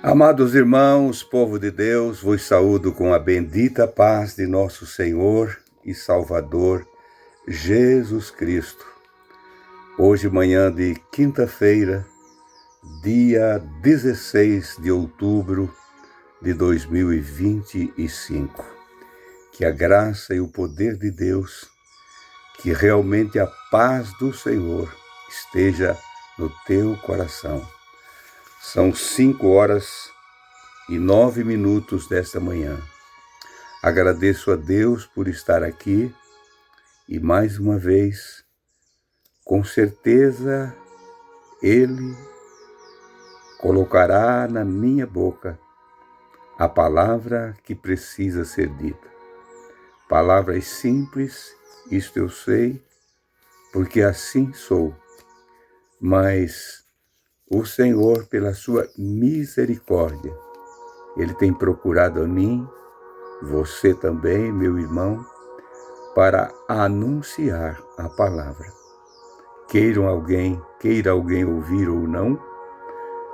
Amados irmãos, povo de Deus, vos saúdo com a bendita paz de nosso Senhor e Salvador, Jesus Cristo. Hoje, manhã de quinta-feira, dia 16 de outubro de 2025. Que a graça e o poder de Deus, que realmente a paz do Senhor esteja no teu coração. São 5h09 desta manhã. Agradeço a Deus por estar aqui e mais uma vez, com certeza, Ele colocará na minha boca a palavra que precisa ser dita. Palavras simples, isto eu sei, porque assim sou, mas o Senhor, pela sua misericórdia, Ele tem procurado a mim, você também, meu irmão, para anunciar a palavra. Queira alguém ouvir ou não,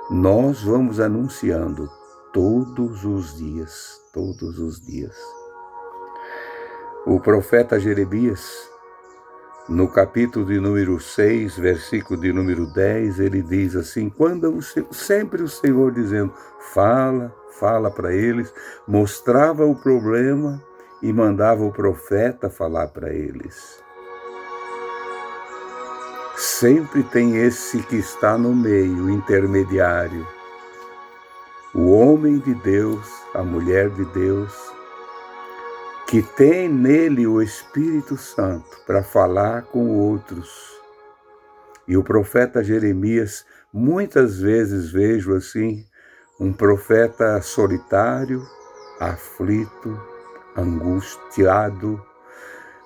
nós vamos anunciando todos os dias. O profeta Jeremias, no capítulo de número 6, versículo de número 10, ele diz assim: sempre o Senhor dizendo, fala para eles, mostrava o problema e mandava o profeta falar para eles. Sempre tem esse que está no meio, o intermediário, o homem de Deus, a mulher de Deus, que tem nele o Espírito Santo para falar com outros. E o profeta Jeremias, muitas vezes vejo assim, um profeta solitário, aflito, angustiado,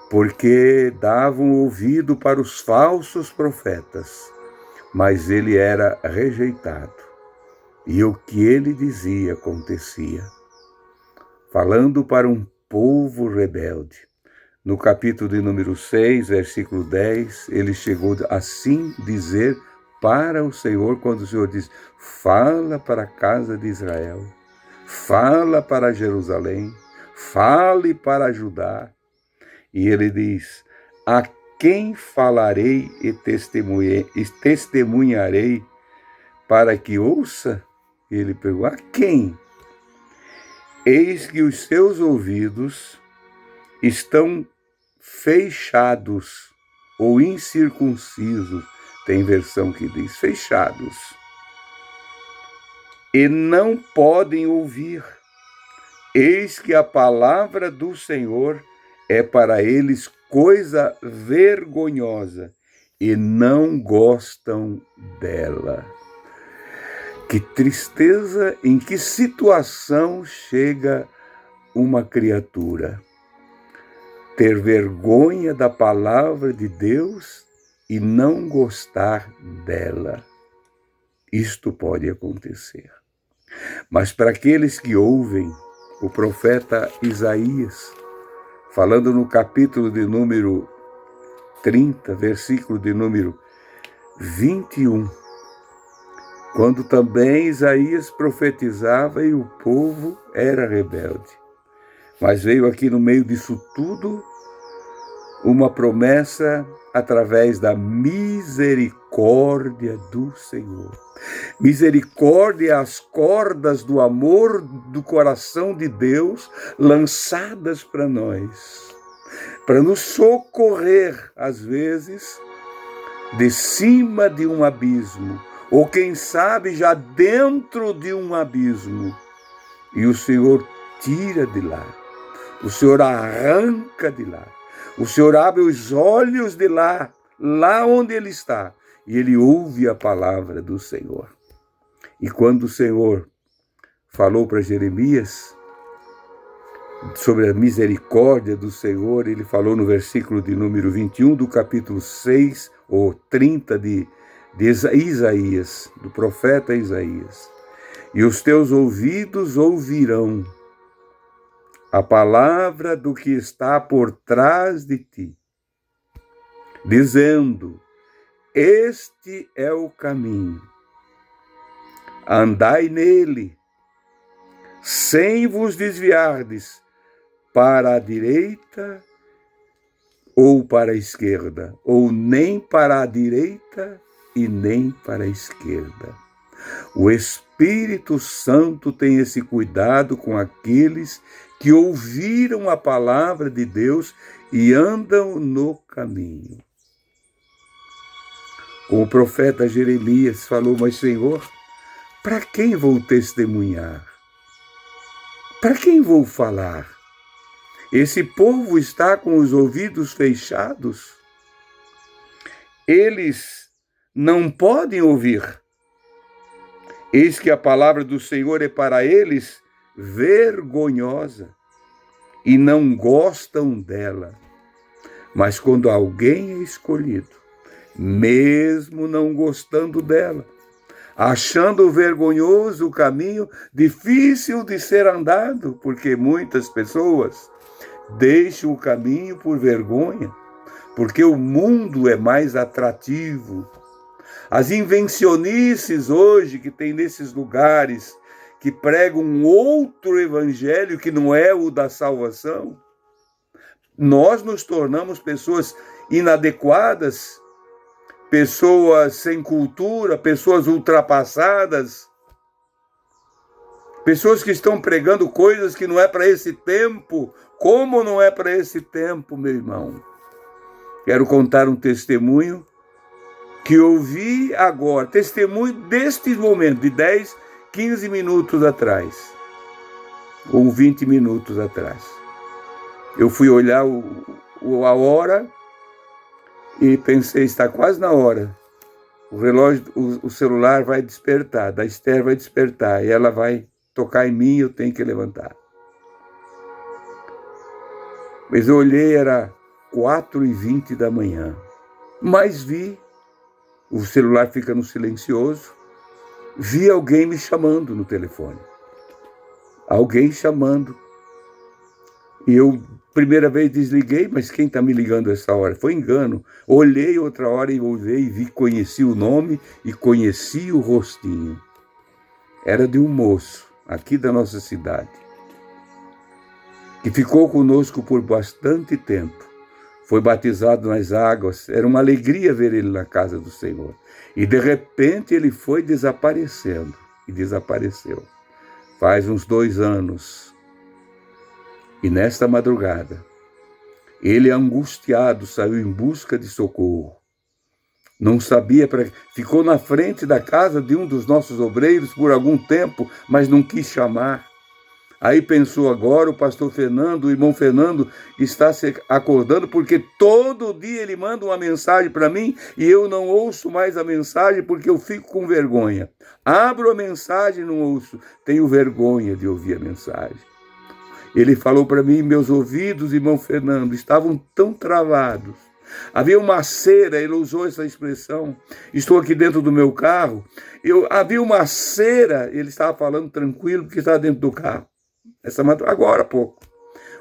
porque davam ouvido para os falsos profetas, mas ele era rejeitado. E o que ele dizia acontecia. Falando para um povo rebelde. No capítulo de número 6, versículo 10, ele chegou assim dizer para o Senhor, quando o Senhor diz, fala para a casa de Israel, fala para Jerusalém, fale para Judá. E ele diz, a quem falarei e testemunharei para que ouça? Ele pergunta, a quem? Eis que os seus ouvidos estão fechados ou incircuncisos, tem versão que diz fechados, e não podem ouvir. Eis que a palavra do Senhor é para eles coisa vergonhosa e não gostam dela. Que tristeza, em que situação chega uma criatura. Ter vergonha da palavra de Deus e não gostar dela. Isto pode acontecer. Mas para aqueles que ouvem, o profeta Isaías, falando no capítulo de número 30, versículo de número 21, quando também Isaías profetizava e o povo era rebelde. Mas veio aqui no meio disso tudo uma promessa através da misericórdia do Senhor. Misericórdia, as cordas do amor do coração de Deus lançadas para nós, para nos socorrer, às vezes, de cima de um abismo, ou quem sabe já dentro de um abismo, e o Senhor tira de lá, o Senhor arranca de lá, o Senhor abre os olhos de lá onde ele está, e ele ouve a palavra do Senhor. E quando o Senhor falou para Jeremias sobre a misericórdia do Senhor, ele falou no versículo de número 21 do capítulo 6 ou 30 de Isaías, do profeta Isaías. E os teus ouvidos ouvirão a palavra do que está por trás de ti, dizendo, este é o caminho, andai nele sem vos desviardes para a direita ou para a esquerda, ou nem para a direita e nem para a esquerda. O Espírito Santo tem esse cuidado com aqueles que ouviram a palavra de Deus e andam no caminho. O profeta Jeremias falou: mas Senhor, para quem vou testemunhar? Para quem vou falar? Esse povo está com os ouvidos fechados. Eles não podem ouvir. Eis que a palavra do Senhor é para eles vergonhosa e não gostam dela. Mas quando alguém é escolhido, mesmo não gostando dela, achando vergonhoso o caminho, difícil de ser andado, porque muitas pessoas deixam o caminho por vergonha, porque o mundo é mais atrativo. As invencionices hoje que tem nesses lugares que pregam um outro evangelho que não é o da salvação, nós nos tornamos pessoas inadequadas, pessoas sem cultura, pessoas ultrapassadas, pessoas que estão pregando coisas que não é para esse tempo. Como não é para esse tempo, meu irmão? Quero contar um testemunho que ouvi agora, testemunho deste momento, de 10, 15 minutos atrás, ou 20 minutos atrás. Eu fui olhar a hora e pensei, está quase na hora. O relógio, o celular vai despertar, da Esther vai despertar, e ela vai tocar em mim e eu tenho que levantar. Mas eu olhei, era 4h20 da manhã. Mas vi, o celular fica no silencioso, vi alguém me chamando no telefone. Alguém chamando. E eu, primeira vez, desliguei, mas quem está me ligando essa hora? Foi engano. Olhei outra hora e olhei e vi, conheci o nome e conheci o rostinho. Era de um moço, aqui da nossa cidade, que ficou conosco por bastante tempo. Foi batizado nas águas. Era uma alegria ver ele na casa do Senhor. E de repente ele foi desaparecendo. E desapareceu. Faz uns 2 anos. E nesta madrugada, ele angustiado saiu em busca de socorro. Não sabia, ficou na frente da casa de um dos nossos obreiros por algum tempo, mas não quis chamar. Aí pensou agora, o pastor Fernando, o irmão Fernando, está se acordando, porque todo dia ele manda uma mensagem para mim e eu não ouço mais a mensagem porque eu fico com vergonha. Abro a mensagem e não ouço, tenho vergonha de ouvir a mensagem. Ele falou para mim, meus ouvidos, irmão Fernando, estavam tão travados. Havia uma cera, ele usou essa expressão, estou aqui dentro do meu carro, havia uma cera, ele estava falando tranquilo porque estava dentro do carro. Agora há pouco,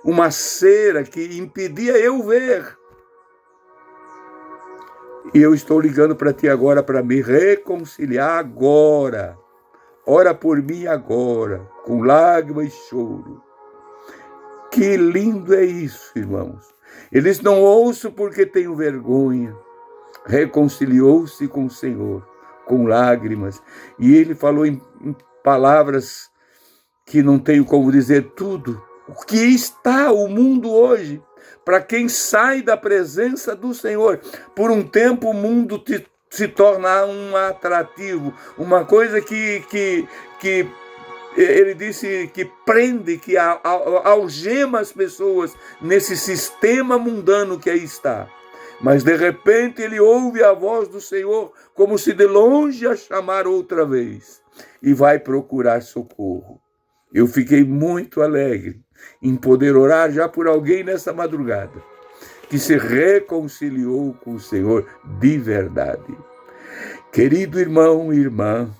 uma cera que impedia eu ver. E eu estou ligando para ti agora para me reconciliar agora. Ora por mim agora, com lágrima e choro. Que lindo é isso, irmãos. Eles não ouçam porque tenho vergonha. Reconciliou-se com o Senhor, com lágrimas. E ele falou em palavras que não tenho como dizer tudo. O que está o mundo hoje? Para quem sai da presença do Senhor, por um tempo o mundo se torna um atrativo, uma coisa que ele disse que prende, que algema as pessoas nesse sistema mundano que aí está. Mas de repente ele ouve a voz do Senhor como se de longe a chamar outra vez e vai procurar socorro. Eu fiquei muito alegre em poder orar já por alguém nessa madrugada que se reconciliou com o Senhor de verdade. Querido irmão e irmã,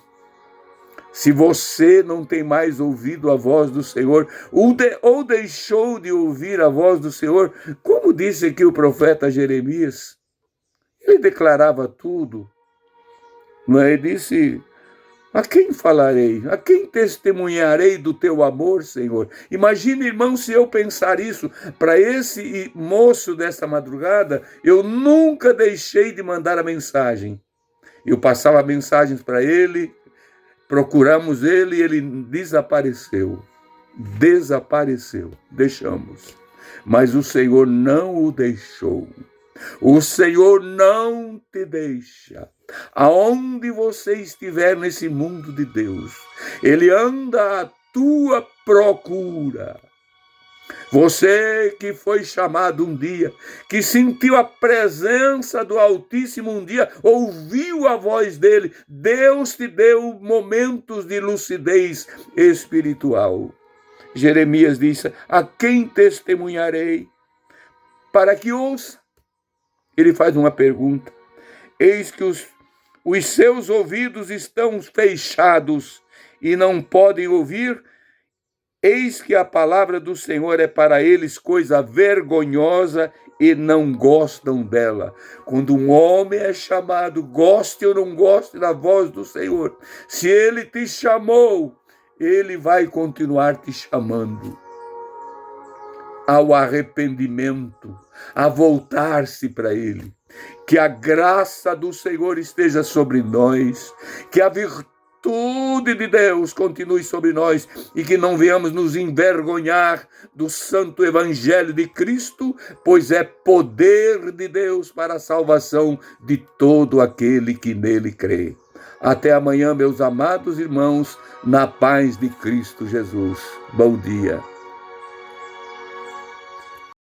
se você não tem mais ouvido a voz do Senhor, ou deixou de ouvir a voz do Senhor, como disse aqui o profeta Jeremias, ele declarava tudo. Ele disse, A quem falarei? A quem testemunharei do teu amor, Senhor? Imagine, irmão, se eu pensar isso para esse moço desta madrugada, eu nunca deixei de mandar a mensagem. Eu passava mensagens para ele, procuramos ele e ele desapareceu. Desapareceu. Deixamos. Mas o Senhor não o deixou. O Senhor não te deixa. Aonde você estiver nesse mundo de Deus, Ele anda à tua procura. Você que foi chamado um dia, que sentiu a presença do Altíssimo um dia, ouviu a voz dele, Deus te deu momentos de lucidez espiritual. Jeremias disse: a quem testemunharei? Para que ouça. Ele faz uma pergunta. Eis que os seus ouvidos estão fechados e não podem ouvir. Eis que a palavra do Senhor é para eles coisa vergonhosa e não gostam dela. Quando um homem é chamado, goste ou não goste da voz do Senhor, se ele te chamou, ele vai continuar te chamando ao arrependimento, a voltar-se para ele. Que a graça do Senhor esteja sobre nós, que a virtude de Deus continue sobre nós e que não venhamos nos envergonhar do santo evangelho de Cristo, pois é poder de Deus para a salvação de todo aquele que nele crê. Até amanhã, meus amados irmãos, na paz de Cristo Jesus. Bom dia.